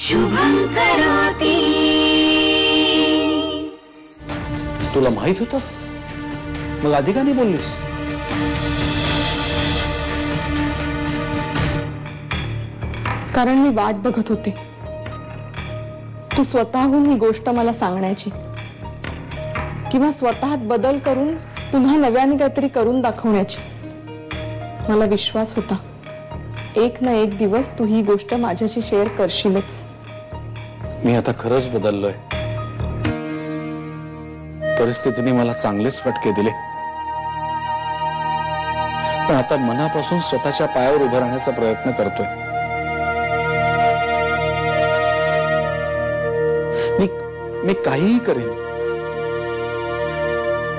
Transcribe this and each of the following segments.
शुभं करोति। तुला माहित होतं? मग आधी का नाही बोललीस? कारण मी वाट बघत होते तू स्वतःहून ही गोष्ट मला सांगण्याची, किंवा स्वतःत बदल करून पुन्हा नव्याने काहीतरी करून दाखवण्याची। मला विश्वास होता एक ना एक दिवस तू ही गोष्ट माझ्याशी शेअर करशीलच। मी आता खरंच बदललोय। परिस्थितीने मला चांगलेच फटके दिले, पण आता मनापासून स्वतःच्या पायावर उभं राहण्याचा प्रयत्न करतोय। मी काहीही करेन,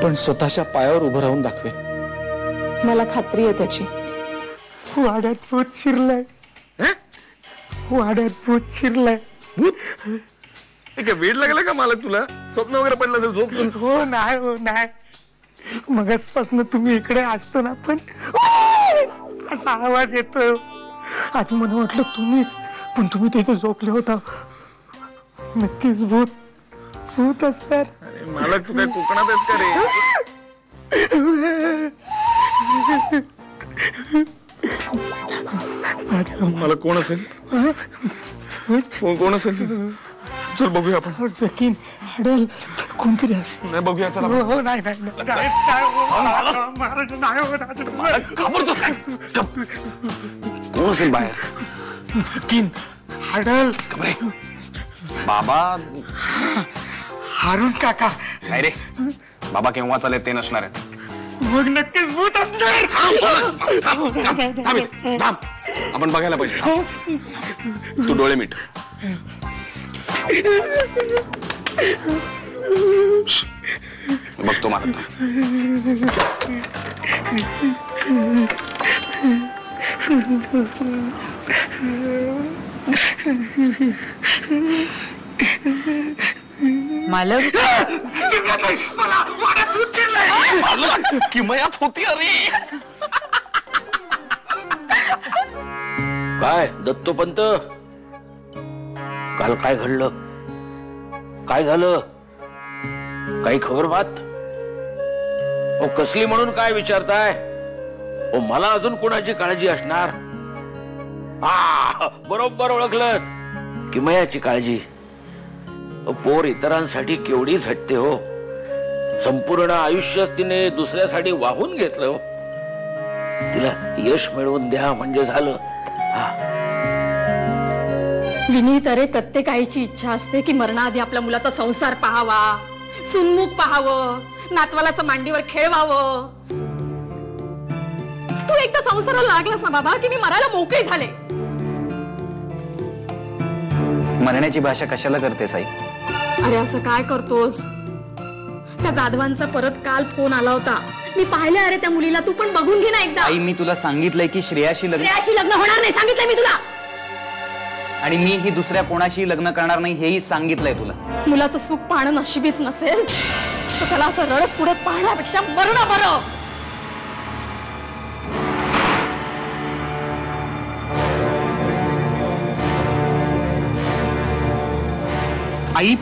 पण स्वतःच्या पायावर उभं राहून दाखवेन। मला खात्री आहे त्याची। वाड्यात भूत शिरलाय, वाड्यात भूत शिरलाय। काय वेळ लागला का मला? तुला स्वप्न वगैरे पडलं तर झोप? हो नाही मगाचपासून तुम्ही इकडे असतो ना, पण असा आवाज येतो। आधी मला वाटलं तुम्हीच, पण तुम्ही तिथे झोपले होता। नक्कीच भूत असणार। अरे मला तू काय कोकणात आहेस का रे? मला कोण असेल? कोण असेल? चल बघूया आपण। जकीन हडल कोणतरी असेल। नाही बघूया चला। हो नाही घाबरतोस काय? कोण असेल बाहेर? जकीन हडल खबरे बाबा हारून काका। काय रे बाबा केव्हा चालेल ते नसणार आहेत। मग नक्कीच भूत असणार। आपण बघायला पाहिजे। तू डोळे मीट। बघतो मला। मालक किमयात होती। अरे काय दत्तोपंत, काल काय घडलं? काय झालं? काही खबर बात? ओ कसली म्हणून काय विचारताय? ओ मला अजून कोणाची काळजी असणार? बरोबर ओळखलं, किमयाची काळजी। पोर इतरांसाठी केवढी झटते हो। संपूर्ण आयुष्य तिने दुसऱ्यासाठी वाहून घेतलं हो। तिला यश मिळवून द्या म्हणजे झालं। विनीत, अरे प्रत्येक आईची इच्छा असते की मरणाआधी आपल्या मुलाचा संसार पाहावा, सुनमुख पाहावं, नातवालाचं मांडीवर खेळवावं। तू एकदा संसाराला लागलास ना बाबा की मी मरायला मोकळी झाले। मरण्याची भाषा कशाला करतेस आई? अरे असं काय करतोस? त्या जाधवांचा परत काल फोन आला होता, मी पाहिलं। अरे त्या मुलीला तू पण बघून घे ना एकदा। आई मी तुला सांगितलंय की श्रेयाशी लग्न होणार नाही, सांगितलंय मी तुला। आणि मी ही दुसऱ्या कोणाशी लग्न करणार नाही हेही सांगितलंय तुला। मुलाचं सुख पाहणं नशिबीच नसेल तर त्याला असं रडत पुढत पाहण्यापेक्षा मरणं बरं। आई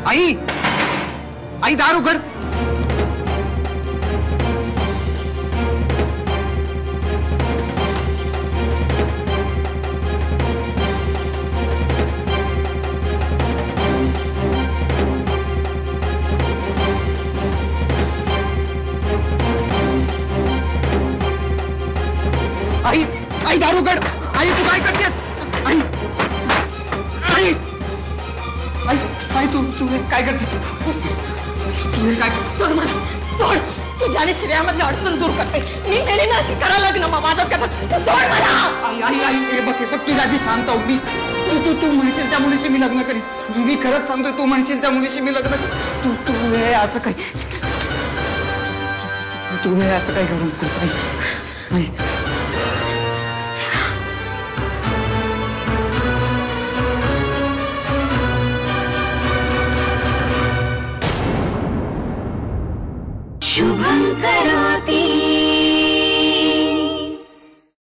आई आई दार उघड। आई आई दार उघड। आई तू काय करतेस? आई आई आई आई तू काय करतेस? तू काय? सोड मला, सोड। तुझ्याने श्रेयामधली अडचण दूर करते। मी मेले ना की करा लग्न, मग माझं कथा। तू सोड मला। आई आई आई हे बघ तुझ्या आधी शांत हो। मी तू म्हणशील त्या मुलीशी मी लग्न करीन। मी खरंच सांगतोय, तू म्हणशील त्या मुलीशी मी लग्न करीन। तू हे असं काही, तू हे असं काही करू नकोस आई।